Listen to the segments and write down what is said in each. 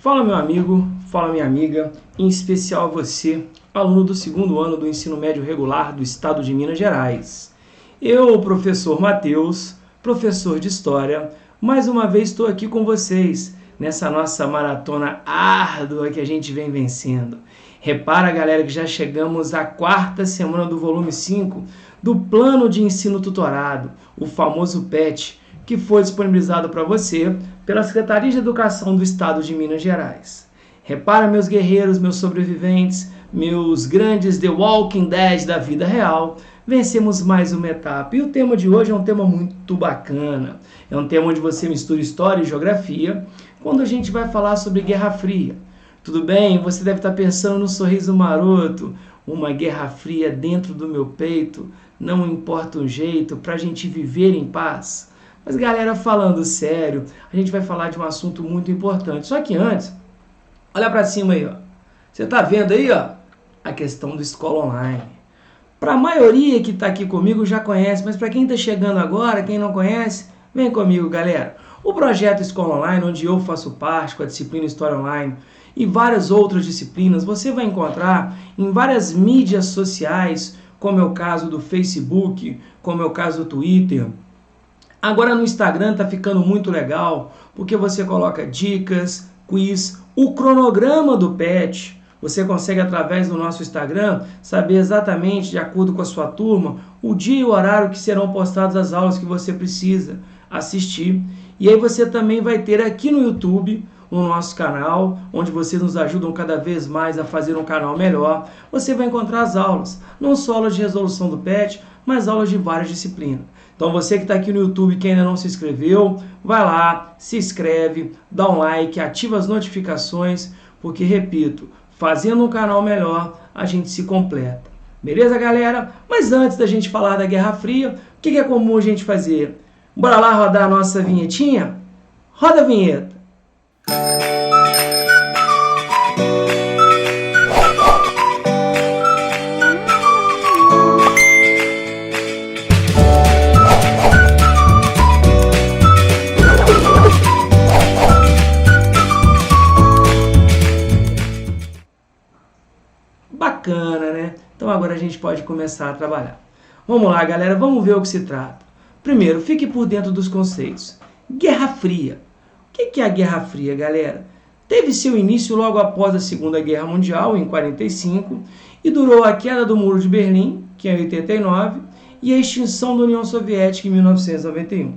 Fala meu amigo, fala minha amiga, em especial você, aluno do segundo ano do ensino médio regular do estado de Minas Gerais. Eu, professor Matheus, professor de História, mais uma vez estou aqui com vocês nessa nossa maratona árdua que a gente vem vencendo. Repara, galera, que já chegamos à quarta semana do volume 5 do Plano de Ensino Tutorado, o famoso PET, que foi disponibilizado para você pela Secretaria de Educação do Estado de Minas Gerais. Repara, meus guerreiros, meus sobreviventes, meus grandes The Walking Dead da vida real, vencemos mais uma etapa. E o tema de hoje é um tema muito bacana. É um tema onde você mistura história e geografia, quando a gente vai falar sobre Guerra Fria. Tudo bem? Você deve estar pensando no sorriso maroto, uma Guerra Fria dentro do meu peito, não importa o jeito, para a gente viver em paz. Mas galera, falando sério, a gente vai falar de um assunto muito importante. Só que antes, olha para cima aí, ó. Você tá vendo aí, ó, a questão do escola online. Para a maioria que está aqui comigo já conhece, mas para quem está chegando agora, quem não conhece, vem comigo, galera. O projeto Escola Online, onde eu faço parte com a disciplina História Online e várias outras disciplinas, você vai encontrar em várias mídias sociais, como é o caso do Facebook, como é o caso do Twitter. Agora no Instagram tá ficando muito legal, porque você coloca dicas, quiz, o cronograma do PET. Você consegue, através do nosso Instagram, saber exatamente, de acordo com a sua turma, o dia e o horário que serão postadas as aulas que você precisa assistir. E aí você também vai ter aqui no YouTube, no nosso canal, onde vocês nos ajudam cada vez mais a fazer um canal melhor. Você vai encontrar as aulas, não só aulas de resolução do PET, mas aulas de várias disciplinas. Então você que está aqui no YouTube, que ainda não se inscreveu, vai lá, se inscreve, dá um like, ativa as notificações, porque, repito, fazendo um canal melhor, a gente se completa. Beleza, galera? Mas antes da gente falar da Guerra Fria, o que é comum a gente fazer? Bora lá rodar a nossa vinhetinha? Roda a vinheta! Bacana, né? Então agora a gente pode começar a trabalhar. Vamos lá, galera, vamos ver o que se trata. Primeiro, fique por dentro dos conceitos. Guerra Fria. O que é a Guerra Fria, galera? Teve seu início logo após a Segunda Guerra Mundial, em 1945, e durou a queda do Muro de Berlim, que é em 1989, e a extinção da União Soviética em 1991.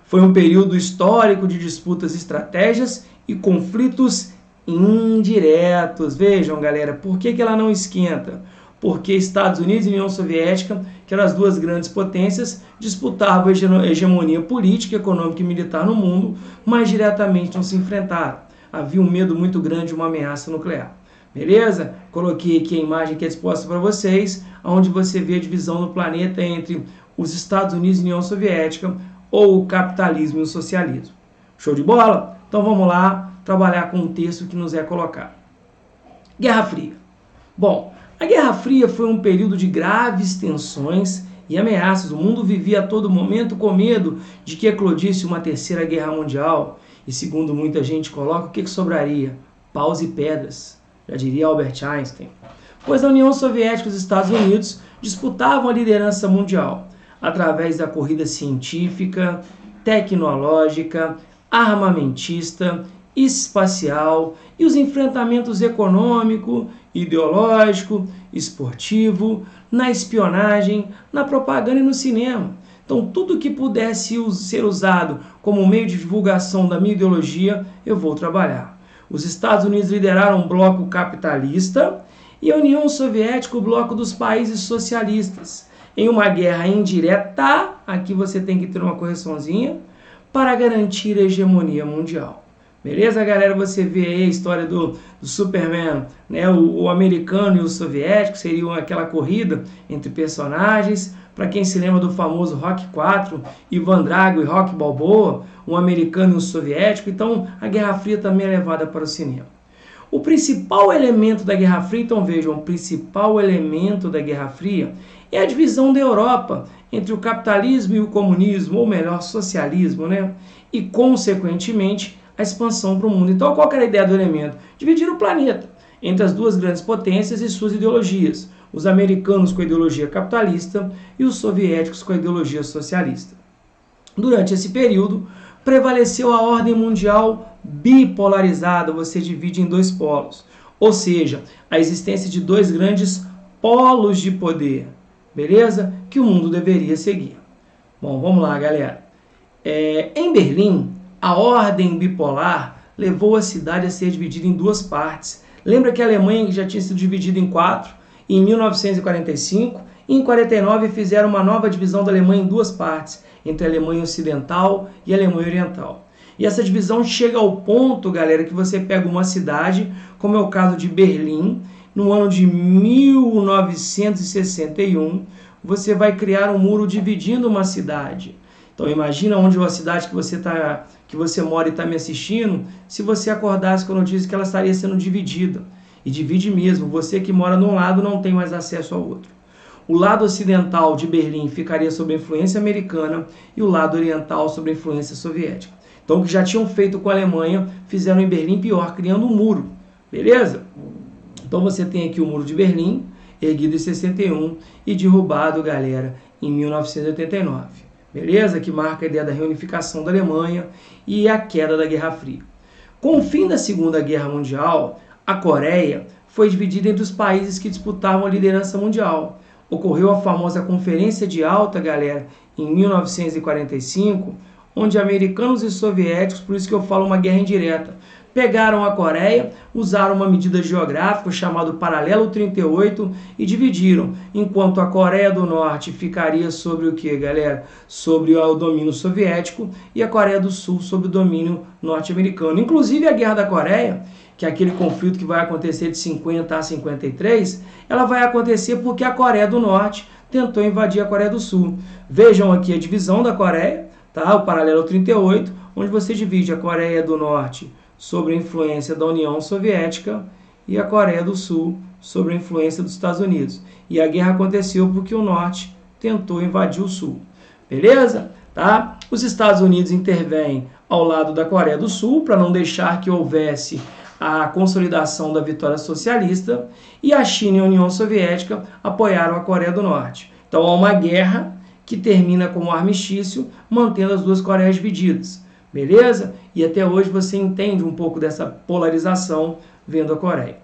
Foi um período histórico de disputas, estratégias e conflitos indiretos. Vejam, galera, por que ela não esquenta? Porque Estados Unidos e União Soviética, que eram as duas grandes potências, disputavam a hegemonia política, econômica e militar no mundo, mas diretamente não se enfrentaram. Havia um medo muito grande de uma ameaça nuclear. Beleza? Coloquei aqui a imagem que é disposta para vocês, onde você vê a divisão do planeta entre os Estados Unidos e União Soviética, ou o capitalismo e o socialismo. Show de bola? Então vamos lá trabalhar com um texto que nos é colocado. Guerra Fria. Bom, a Guerra Fria foi um período de graves tensões e ameaças. O mundo vivia a todo momento com medo de que eclodisse uma terceira guerra mundial. E segundo muita gente coloca, o que sobraria? Paus e pedras, já diria Albert Einstein. Pois a União Soviética e os Estados Unidos disputavam a liderança mundial através da corrida científica, tecnológica, armamentista, espacial e os enfrentamentos econômico, ideológico, esportivo, na espionagem, na propaganda e no cinema. Então, tudo que pudesse ser usado como meio de divulgação da minha ideologia, eu vou trabalhar. Os Estados Unidos lideraram um bloco capitalista e a União Soviética o bloco dos países socialistas. Em uma guerra indireta, aqui você tem que ter uma correçãozinha, para garantir a hegemonia mundial. Beleza, galera? Você vê aí a história do Superman, né? O americano e o soviético, seriam aquela corrida entre personagens. Para quem se lembra do famoso Rock 4, Ivan Drago e Rocky Balboa, um americano e um soviético. Então, a Guerra Fria também é levada para o cinema. O principal elemento da Guerra Fria, então vejam, o principal elemento da Guerra Fria é a divisão da Europa entre o capitalismo e o comunismo, ou melhor, socialismo, né? E, consequentemente, a expansão para o mundo. Então, qual que era a ideia do elemento? Dividir o planeta entre as duas grandes potências e suas ideologias, os americanos com a ideologia capitalista e os soviéticos com a ideologia socialista. Durante esse período, prevaleceu a ordem mundial bipolarizada, você divide em dois polos, ou seja, a existência de dois grandes polos de poder, beleza? Que o mundo deveria seguir. Bom, vamos lá, galera. Em Berlim, a ordem bipolar levou a cidade a ser dividida em duas partes. Lembra que a Alemanha já tinha sido dividida em quatro, em 1945, e em 1949 fizeram uma nova divisão da Alemanha em duas partes, entre a Alemanha Ocidental e a Alemanha Oriental. E essa divisão chega ao ponto, galera, que você pega uma cidade, como é o caso de Berlim, no ano de 1961, você vai criar um muro dividindo uma cidade. Então imagina onde a cidade que você mora e está me assistindo, se você acordasse quando eu disse que ela estaria sendo dividida. E divide mesmo, você que mora num lado não tem mais acesso ao outro. O lado ocidental de Berlim ficaria sob a influência americana e o lado oriental sob a influência soviética. Então o que já tinham feito com a Alemanha, fizeram em Berlim pior, criando um muro. Beleza? Então você tem aqui o Muro de Berlim, erguido em 61 e derrubado, galera, em 1989. Beleza? Que marca a ideia da reunificação da Alemanha e a queda da Guerra Fria. Com o fim da Segunda Guerra Mundial, a Coreia foi dividida entre os países que disputavam a liderança mundial. Ocorreu a famosa Conferência de Alta, galera, em 1945, onde americanos e soviéticos, por isso que eu falo uma guerra indireta, pegaram a Coreia, usaram uma medida geográfica chamada Paralelo 38 e dividiram, enquanto a Coreia do Norte ficaria sobre o que, galera? Sobre o domínio soviético e a Coreia do Sul sobre o domínio norte-americano. Inclusive a Guerra da Coreia, que é aquele conflito que vai acontecer de 50 a 53, ela vai acontecer porque a Coreia do Norte tentou invadir a Coreia do Sul. Vejam aqui a divisão da Coreia, tá? O Paralelo 38, onde você divide a Coreia do Norte sobre a influência da União Soviética e a Coreia do Sul sobre a influência dos Estados Unidos. E a guerra aconteceu porque o Norte tentou invadir o Sul. Beleza? Tá? Os Estados Unidos intervêm ao lado da Coreia do Sul para não deixar que houvesse a consolidação da vitória socialista, e a China e a União Soviética apoiaram a Coreia do Norte. Então há uma guerra que termina com um armistício, mantendo as duas Coreias divididas. Beleza? E até hoje você entende um pouco dessa polarização vendo a Coreia.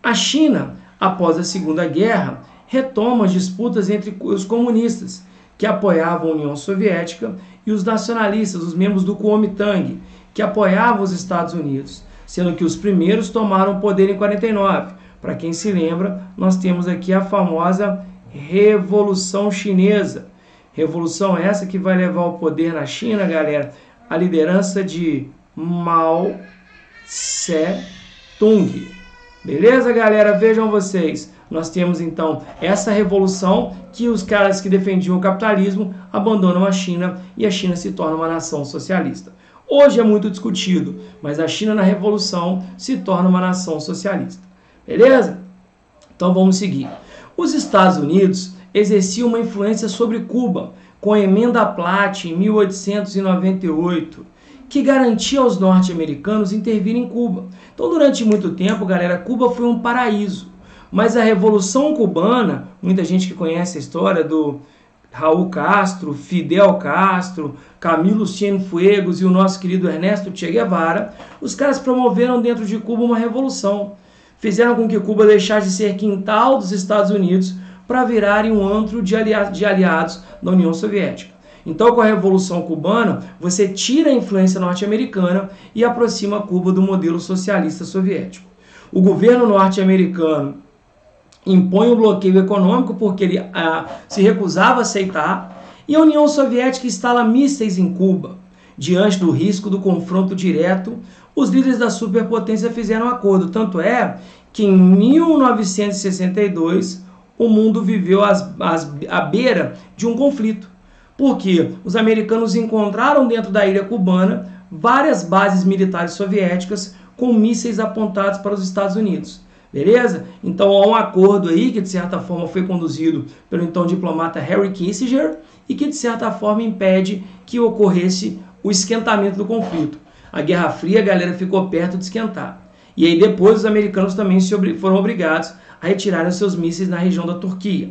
A China, após a Segunda Guerra, retoma as disputas entre os comunistas, que apoiavam a União Soviética, e os nacionalistas, os membros do Kuomintang, que apoiavam os Estados Unidos, sendo que os primeiros tomaram o poder em 49. Para quem se lembra, nós temos aqui a famosa Revolução Chinesa. Revolução essa que vai levar ao poder na China, galera, a liderança de Mao Tse-tung. Beleza, galera? Vejam vocês. Nós temos, então, essa revolução que os caras que defendiam o capitalismo abandonam a China e a China se torna uma nação socialista. Hoje é muito discutido, mas a China na Revolução se torna uma nação socialista. Beleza? Então vamos seguir. Os Estados Unidos exerciam uma influência sobre Cuba, com a Emenda Platt em 1898, que garantia aos norte-americanos intervirem em Cuba. Então durante muito tempo, galera, Cuba foi um paraíso. Mas a Revolução Cubana, muita gente que conhece a história do Raul Castro, Fidel Castro, Camilo Cienfuegos e o nosso querido Ernesto Che Guevara, os caras promoveram dentro de Cuba uma revolução. Fizeram com que Cuba deixasse de ser quintal dos Estados Unidos para virarem um antro de aliados da União Soviética. Então, com a Revolução Cubana, você tira a influência norte-americana e aproxima Cuba do modelo socialista soviético. O governo norte-americano impõe um bloqueio econômico porque ele se recusava a aceitar, e a União Soviética instala mísseis em Cuba. Diante do risco do confronto direto, os líderes da superpotência fizeram um acordo. Tanto é que em 1962 o mundo viveu à beira de um conflito. Porque os americanos encontraram dentro da ilha cubana várias bases militares soviéticas com mísseis apontados para os Estados Unidos. Beleza? Então há um acordo aí que de certa forma foi conduzido pelo então diplomata Henry Kissinger e que de certa forma impede que ocorresse o esquentamento do conflito. A Guerra Fria, a galera ficou perto de esquentar. E aí depois os americanos também foram obrigados a retirarem os seus mísseis na região da Turquia.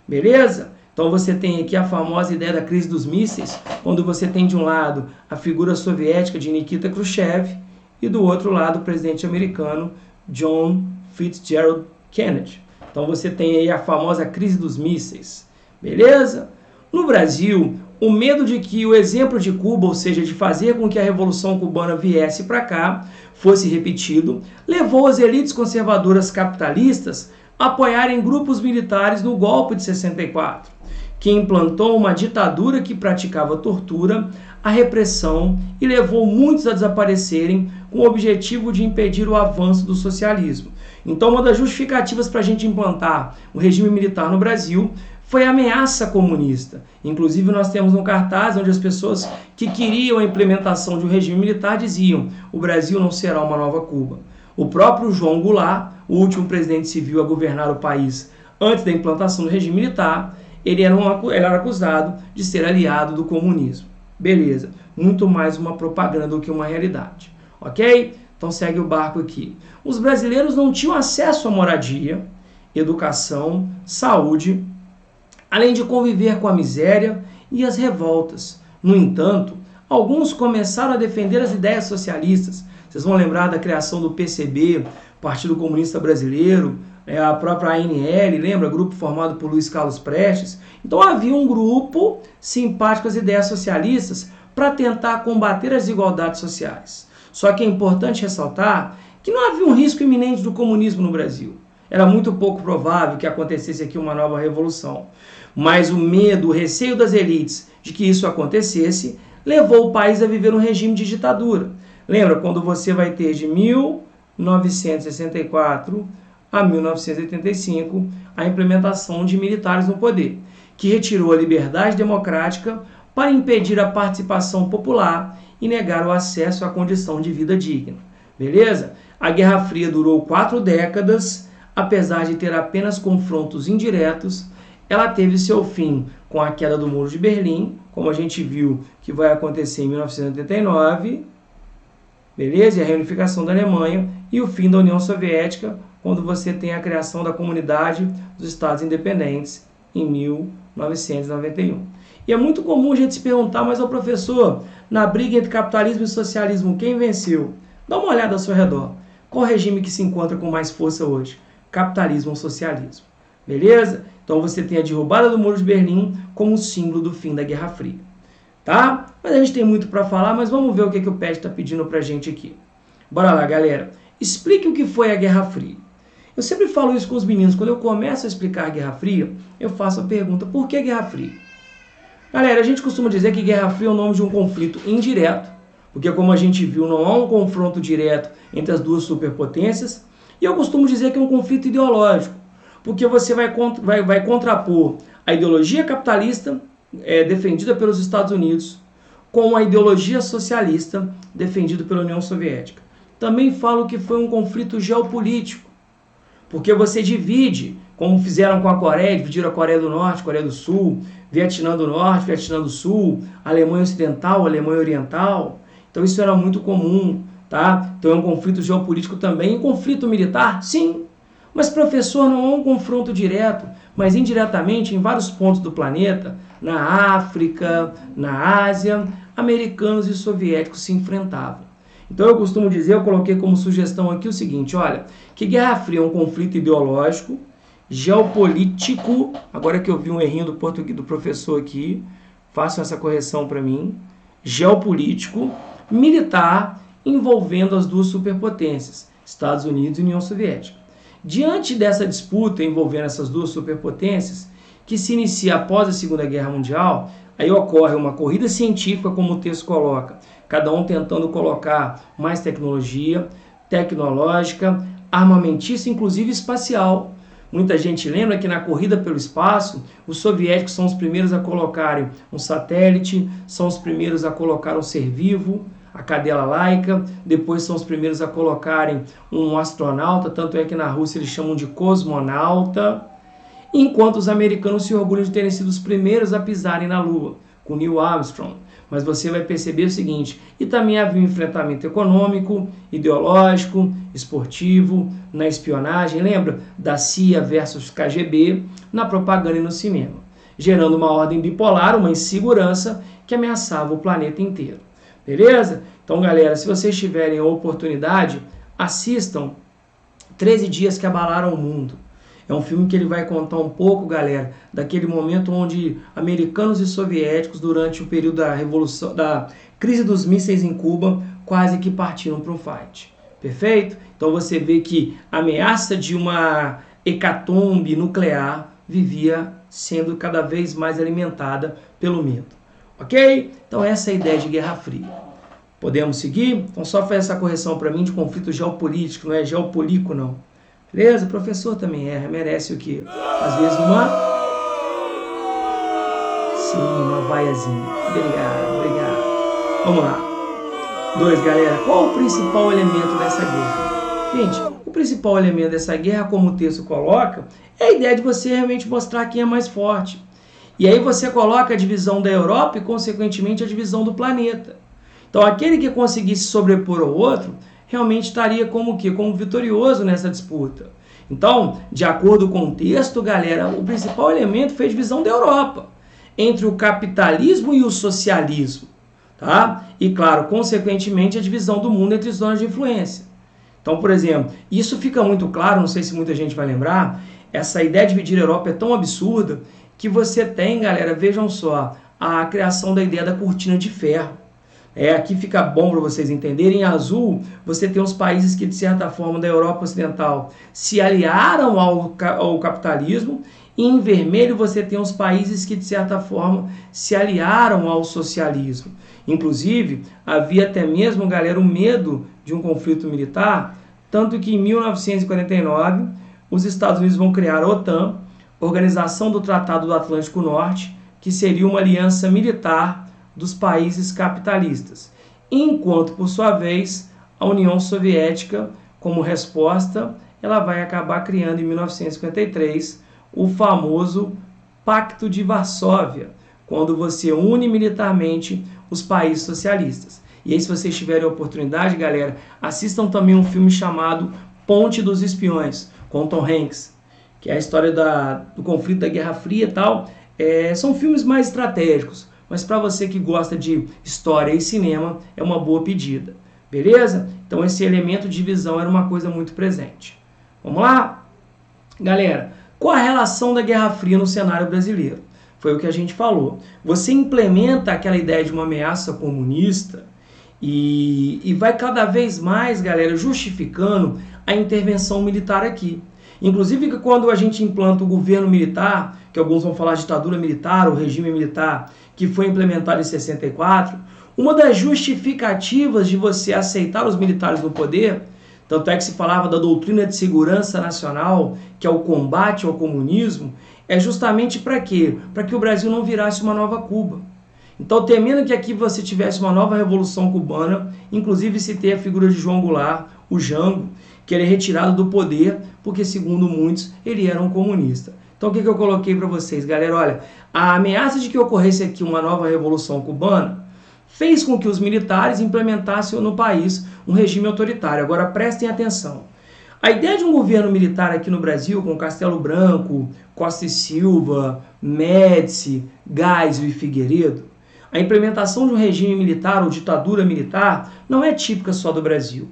Beleza? Então você tem aqui a famosa ideia da crise dos mísseis, quando você tem de um lado a figura soviética de Nikita Khrushchev e do outro lado o presidente americano John Fitzgerald Kennedy. Então você tem aí a famosa crise dos mísseis. Beleza? No Brasil, o medo de que o exemplo de Cuba, ou seja, de fazer com que a Revolução Cubana viesse para cá, fosse repetido, levou as elites conservadoras capitalistas a apoiarem grupos militares no golpe de 64, que implantou uma ditadura que praticava tortura, a repressão e levou muitos a desaparecerem com o objetivo de impedir o avanço do socialismo. Então, uma das justificativas para a gente implantar o regime militar no Brasil foi a ameaça comunista. Inclusive, nós temos um cartaz onde as pessoas que queriam a implementação de um regime militar diziam: o Brasil não será uma nova Cuba. O próprio João Goulart, o último presidente civil a governar o país antes da implantação do regime militar, ele era acusado de ser aliado do comunismo. Beleza, muito mais uma propaganda do que uma realidade. Ok? Então segue o barco aqui. Os brasileiros não tinham acesso à moradia, educação, saúde, além de conviver com a miséria e as revoltas. No entanto, alguns começaram a defender as ideias socialistas. Vocês vão lembrar da criação do PCB, Partido Comunista Brasileiro, a própria ANL, lembra? Grupo formado por Luiz Carlos Prestes. Então havia um grupo simpático às ideias socialistas para tentar combater as desigualdades sociais. Só que é importante ressaltar que não havia um risco iminente do comunismo no Brasil. Era muito pouco provável que acontecesse aqui uma nova revolução. Mas o medo, o receio das elites de que isso acontecesse, levou o país a viver um regime de ditadura. Lembra quando você vai ter de 1964 a 1985 a implementação de militares no poder, que retirou a liberdade democrática para impedir a participação popular e negar o acesso à condição de vida digna. Beleza? A Guerra Fria durou 4 décadas, apesar de ter apenas confrontos indiretos. Ela teve seu fim com a queda do Muro de Berlim, como a gente viu que vai acontecer em 1989, beleza? E a reunificação da Alemanha e o fim da União Soviética, quando você tem a criação da Comunidade dos Estados Independentes em 1991. E é muito comum a gente se perguntar, mas, professor, na briga entre capitalismo e socialismo, quem venceu? Dá uma olhada ao seu redor. Qual regime que se encontra com mais força hoje? Capitalismo ou socialismo? Beleza? Então você tem a derrubada do Muro de Berlim como símbolo do fim da Guerra Fria. Tá? Mas a gente tem muito para falar, mas vamos ver o que o PET está pedindo para a gente aqui. Bora lá, galera. Explique o que foi a Guerra Fria. Eu sempre falo isso com os meninos. Quando eu começo a explicar a Guerra Fria, eu faço a pergunta: por que Guerra Fria? Galera, a gente costuma dizer que Guerra Fria é o nome de um conflito indireto, porque como a gente viu, não há um confronto direto entre as duas superpotências, e eu costumo dizer que é um conflito ideológico, porque você vai contrapor a ideologia capitalista defendida pelos Estados Unidos com a ideologia socialista defendida pela União Soviética. Também falo que foi um conflito geopolítico, porque você divide, como fizeram com a Coreia, dividiram a Coreia do Norte, Coreia do Sul, Vietnã do Norte, Vietnã do Sul, Alemanha Ocidental, Alemanha Oriental. Então isso era muito comum, tá? Então é um conflito geopolítico também. Em conflito militar, sim. Mas, professor, não é um confronto direto, mas indiretamente em vários pontos do planeta, na África, na Ásia, americanos e soviéticos se enfrentavam. Então eu costumo dizer, eu coloquei como sugestão aqui o seguinte: olha, que Guerra Fria é um conflito ideológico, geopolítico. Agora que eu vi um errinho do português do professor aqui, façam essa correção para mim. Geopolítico, militar, envolvendo as duas superpotências, Estados Unidos e União Soviética. Diante dessa disputa envolvendo essas duas superpotências, que se inicia após a Segunda Guerra Mundial, aí ocorre uma corrida científica, como o texto coloca, cada um tentando colocar mais tecnologia, tecnológica, armamentícia, inclusive espacial. Muita gente lembra que na corrida pelo espaço, os soviéticos são os primeiros a colocarem um satélite, são os primeiros a colocar um ser vivo, a cadela laica, depois são os primeiros a colocarem um astronauta, tanto é que na Rússia eles chamam de cosmonauta, enquanto os americanos se orgulham de terem sido os primeiros a pisarem na Lua, com Neil Armstrong. mas você vai perceber o seguinte, e também havia um enfrentamento econômico, ideológico, esportivo, na espionagem, lembra? Da CIA versus KGB, na propaganda e no cinema, gerando uma ordem bipolar, uma insegurança que ameaçava o planeta inteiro. Beleza? Então, galera, se vocês tiverem a oportunidade, assistam 13 Dias que Abalaram o Mundo. É um filme que ele vai contar um pouco, galera, daquele momento onde americanos e soviéticos, durante o período da revolução, da crise dos mísseis em Cuba, quase que partiram para um fight. Perfeito? Então você vê que a ameaça de uma hecatombe nuclear vivia sendo cada vez mais alimentada pelo medo. Ok? Então essa é a ideia de Guerra Fria. Podemos seguir? Então só faz essa correção para mim de conflito geopolítico, não é geopolítico não. Beleza? Professor também erra, merece o quê? Às vezes uma... Sim, uma vaiazinha. Obrigado. Vamos lá. 2, galera. Qual o principal elemento dessa guerra? Gente, o principal elemento dessa guerra, como o texto coloca, é a ideia de você realmente mostrar quem é mais forte. E aí você coloca a divisão da Europa e, consequentemente, a divisão do planeta. Então, aquele que conseguisse sobrepor ao outro realmente estaria como o quê? Como vitorioso nessa disputa. Então, de acordo com o texto, galera, o principal elemento foi a divisão da Europa entre o capitalismo e o socialismo, tá? E, claro, consequentemente, a divisão do mundo entre zonas de influência. Então, por exemplo, isso fica muito claro, não sei se muita gente vai lembrar, essa ideia de dividir a Europa é tão absurda que você tem, galera, vejam só, a criação da ideia da cortina de ferro. Aqui fica bom para vocês entenderem. Em azul, você tem os países que, de certa forma, da Europa Ocidental se aliaram ao capitalismo. E em vermelho, você tem os países que, de certa forma, se aliaram ao socialismo. Inclusive, havia até mesmo, galera, o medo de um conflito militar, tanto que em 1949, os Estados Unidos vão criar a OTAN, Organização do Tratado do Atlântico Norte, que seria uma aliança militar dos países capitalistas, enquanto, por sua vez, a União Soviética, como resposta, ela vai acabar criando em 1953 o famoso Pacto de Varsóvia, quando você une militarmente os países socialistas. E aí, se vocês tiverem a oportunidade, galera, assistam também um filme chamado Ponte dos Espiões, com Tom Hanks, que é a história do conflito da Guerra Fria e tal. São filmes mais estratégicos, mas para você que gosta de história e cinema, é uma boa pedida. Beleza? Então esse elemento de divisão era uma coisa muito presente. Vamos lá? Galera, qual a relação da Guerra Fria no cenário brasileiro? Foi o que a gente falou. Você implementa aquela ideia de uma ameaça comunista e vai cada vez mais, galera, justificando a intervenção militar aqui. Inclusive, quando a gente implanta o governo militar, que alguns vão falar ditadura militar, ou regime militar, que foi implementado em 64, uma das justificativas de você aceitar os militares no poder, tanto é que se falava da doutrina de segurança nacional, que é o combate ao comunismo, é justamente para quê? Para que o Brasil não virasse uma nova Cuba. Então, temendo que aqui você tivesse uma nova revolução cubana, inclusive citei a figura de João Goulart, o Jango, que ele é retirado do poder, porque, segundo muitos, ele era um comunista. Então, o que eu coloquei para vocês, galera? Olha, a ameaça de que ocorresse aqui uma nova revolução cubana fez com que os militares implementassem no país um regime autoritário. Agora, prestem atenção. A ideia de um governo militar aqui no Brasil, com Castelo Branco, Costa e Silva, Médici, Geisel e Figueiredo, a implementação de um regime militar ou ditadura militar não é típica só do Brasil.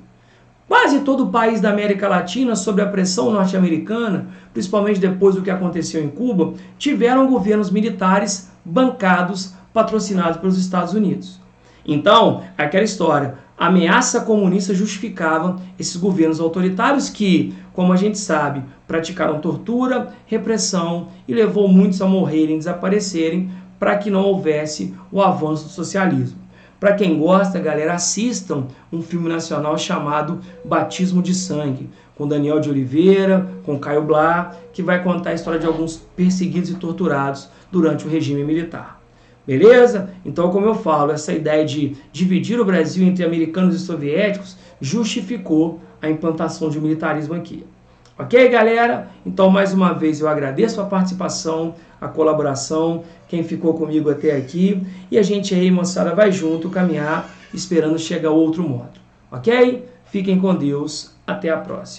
Quase todo o país da América Latina, sob a pressão norte-americana, principalmente depois do que aconteceu em Cuba, tiveram governos militares bancados, patrocinados pelos Estados Unidos. Então, aquela história, a ameaça comunista justificava esses governos autoritários que, como a gente sabe, praticaram tortura, repressão e levou muitos a morrerem, desaparecerem, para que não houvesse o avanço do socialismo. Para quem gosta, galera, assistam um filme nacional chamado Batismo de Sangue, com Daniel de Oliveira, com Caio Blá, que vai contar a história de alguns perseguidos e torturados durante o regime militar. Beleza? Então, como eu falo, essa ideia de dividir o Brasil entre americanos e soviéticos justificou a implantação de militarismo aqui. Ok, galera? Então, mais uma vez, eu agradeço a participação, a colaboração, quem ficou comigo até aqui. E a gente aí, moçada, vai junto caminhar, esperando chegar outro módulo. Ok? Fiquem com Deus. Até a próxima.